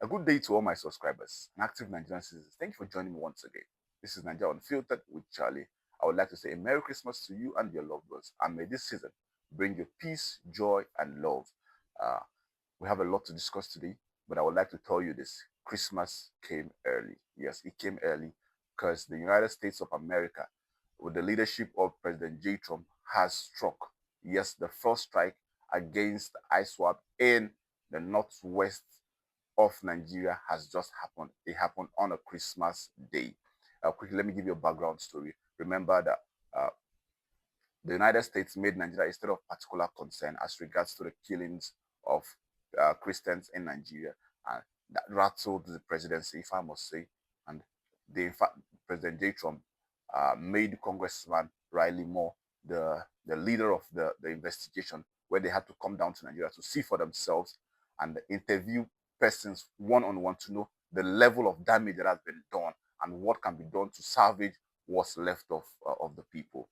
A good day to all my subscribers and active Nigerian citizens. Thank you for joining me once again. This is Naija Unfiltered with Charlie. I would like to say a Merry Christmas to you and your loved ones, and may this season bring you peace, joy, and love. Uh, we have a lot to discuss today, but I would like to tell you this: Christmas came early. Yes, it came early because the United States of America, with the leadership of President J. Trump, has struck, yes, the first strike against ISWAP in the northwest of Nigeria has just happened. It happened on a Christmas day. Quickly, let me give you a background story. Remember that the United States made Nigeria a state of particular concern as regards to the killings of Christians in Nigeria, and that rattled the presidency, if I must say. And in fact, President J. Trump made Congressman Riley Moore the leader of the investigation, where they had to come down to Nigeria to see for themselves and interview persons one-on-one to know the level of damage that has been done and what can be done to salvage what's left of the people.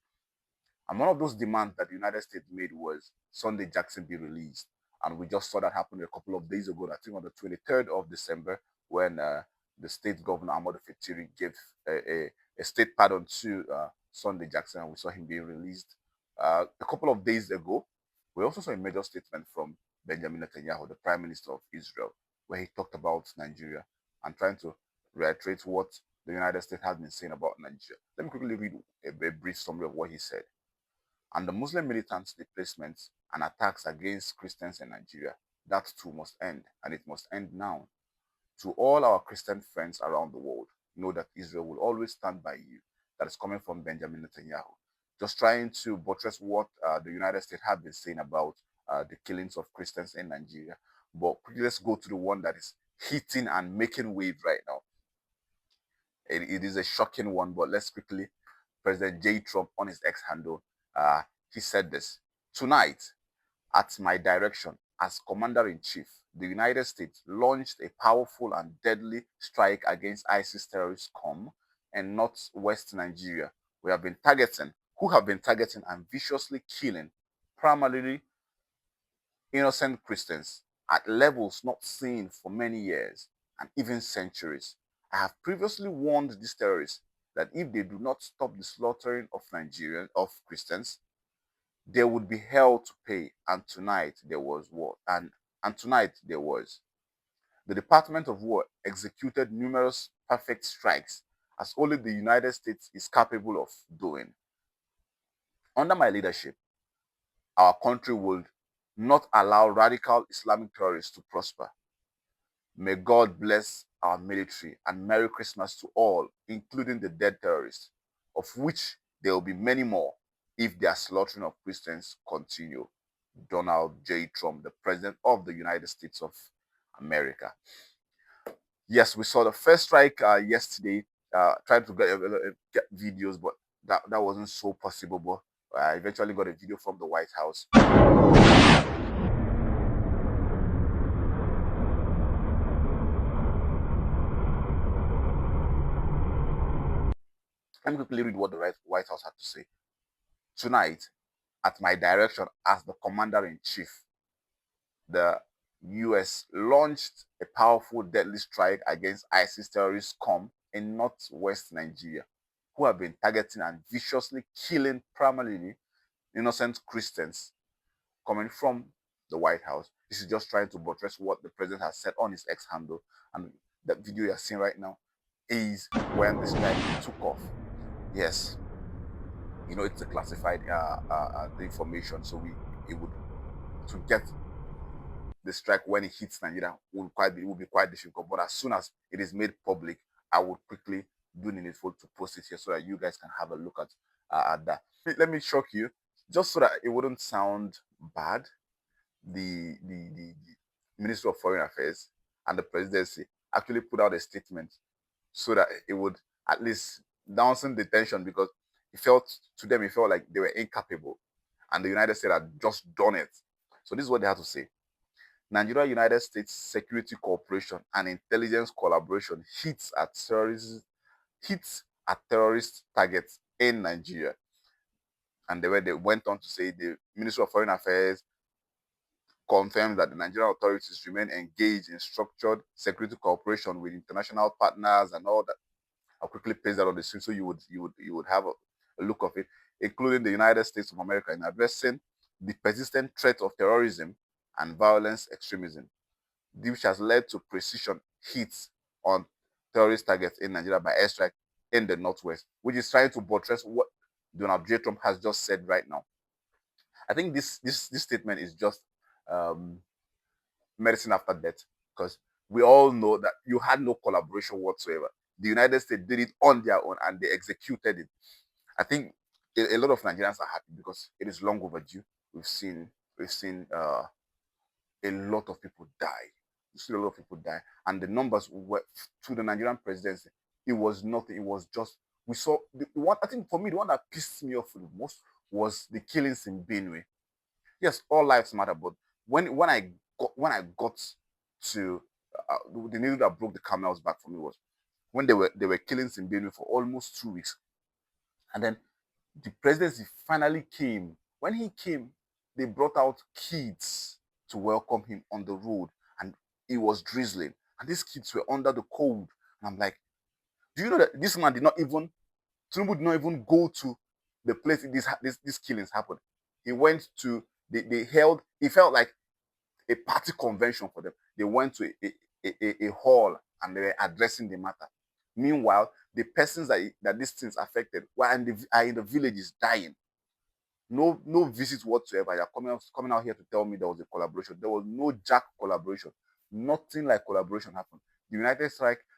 And one of those demands that the United States made was Sunday Jackson be released. And we just saw that happen a couple of days ago, I think on the 23rd of December, when the state governor, Ahmadu Fitiri, gave a state pardon to Sunday Jackson, and we saw him being released. A couple of days ago, we also saw a major statement from Benjamin Netanyahu, the Prime Minister of Israel, where he talked about Nigeria and trying to reiterate what the United States has been saying about Nigeria. Let me quickly read a brief summary of what he said. And the Muslim militants' displacements and attacks against Christians in Nigeria, that too must end, and it must end now. To all our Christian friends around the world, know that Israel will always stand by you. That is coming from Benjamin Netanyahu. Just trying to buttress what the United States have been saying about the killings of Christians in Nigeria. But quickly, let's go to the one that is hitting and making waves right now. It is a shocking one, but let's quickly. President J. Trump on his X handle, he said this: "Tonight, at my direction as Commander in Chief, the United States launched a powerful and deadly strike against ISIS terrorists in northwest Nigeria. We have been targeting, who have been targeting and viciously killing primarily innocent Christians at levels not seen for many years and even centuries. I have previously warned these terrorists that if they do not stop the slaughtering of Christians, they would be held to pay. And tonight there was war. And tonight there was. The Department of War executed numerous perfect strikes, as only the United States is capable of doing. Under my leadership, our country will not allow radical Islamic terrorists to prosper. May God bless our military, and Merry Christmas to all, including the dead terrorists, of which there will be many more if their slaughtering of Christians continue." Donald J. Trump, the President of the United States of America. Yes, we saw the first strike yesterday. Tried to get videos, but that wasn't so possible. But I eventually got a video from the White House. Let me quickly read what the White House had to say. "Tonight, at my direction as the Commander-in-Chief, the U.S. launched a powerful, deadly strike against ISIS terrorists in northwest Nigeria, who have been targeting and viciously killing primarily innocent Christians," coming from the White House. This is just trying to buttress what the president has said on his X handle. And that video you're seeing right now is when the strike took off. Yes, it's a classified information, so it would, to get the strike when it hits Nigeria will be quite difficult. But as soon as it is made public, I would quickly do the needful to post it here so that you guys can have a look at that. Let me shock you, just so that it wouldn't sound bad. The Ministry of Foreign Affairs and the presidency actually put out a statement so that it would at least dampen the tension, because it felt like they were incapable and the United States had just done it. So this is what they had to say: "Nigeria United States Security Cooperation and intelligence collaboration hits at terrorist targets in Nigeria." And they went on to say the Ministry of Foreign Affairs confirms that the Nigerian authorities remain engaged in structured security cooperation with international partners and all that. I'll quickly paste that on the screen so you would have a look of it, including the United States of America, in addressing the persistent threat of terrorism and violence extremism, which has led to precision hits on terrorist targets in Nigeria by airstrike in the northwest, which is trying to buttress what Donald J. Trump has just said right now. I think this statement is just um, medicine after death, because we all know that you had no collaboration whatsoever. The United States did it on their own and they executed it. I think a lot of Nigerians are happy because it is long overdue. We've seen a lot of people die. We've seen a lot of people die, and the numbers were to the Nigerian presidency. It was nothing. It was just we saw the one. I think for me, the one that pissed me off the most was the killings in Benue. Yes, all lives matter, but when I got to the news that broke the camel's back for me was when they were killing Zimbabwe for almost 2 weeks, and then the presidency finally came. When he came, they brought out kids to welcome him on the road, and it was drizzling, and these kids were under the cold. And I'm like, do you know that this man did not even Tinubu did not even go to the place these killings happened. He went to they held. He felt like a party convention for them. They went to a hall and they were addressing the matter. Meanwhile, the persons that these things affected are in the villages dying. No visit whatsoever. You're coming out here to tell me there was a collaboration. There was no jack collaboration. Nothing like collaboration happened. The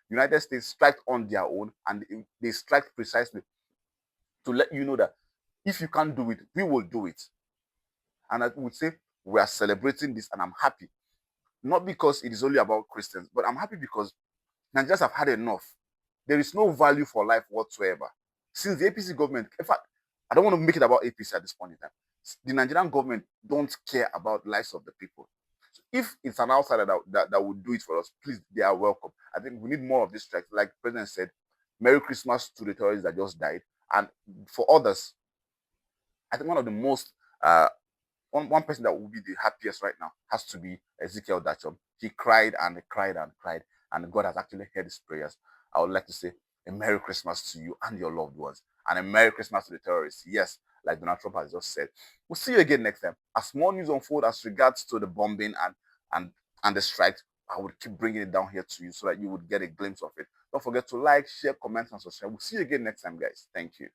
United States striked on their own, and they strike precisely to let you know that if you can't do it, we will do it. And I would say we are celebrating this, and I'm happy. Not because it is only about Christians, but I'm happy because Nigerians have had enough. There is no value for life whatsoever. Since the APC government, in fact, I don't want to make it about APC at this point in time. The Nigerian government don't care about lives of the people. So if it's an outsider that would do it for us, please, they are welcome. I think we need more of this strike. Like the president said, Merry Christmas to the terrorists that just died. And for others, I think one of the most one person that will be the happiest right now has to be Ezekiel Dachom. He cried and cried and cried, and God has actually heard his prayers. I would like to say a Merry Christmas to you and your loved ones, and a Merry Christmas to the terrorists. Yes, like Donald Trump has just said. We'll see you again next time. As more news unfold as regards to the bombing and and the strikes, I would keep bringing it down here to you so that you would get a glimpse of it. Don't forget to like, share, comment, and subscribe. We'll see you again next time, guys. Thank you.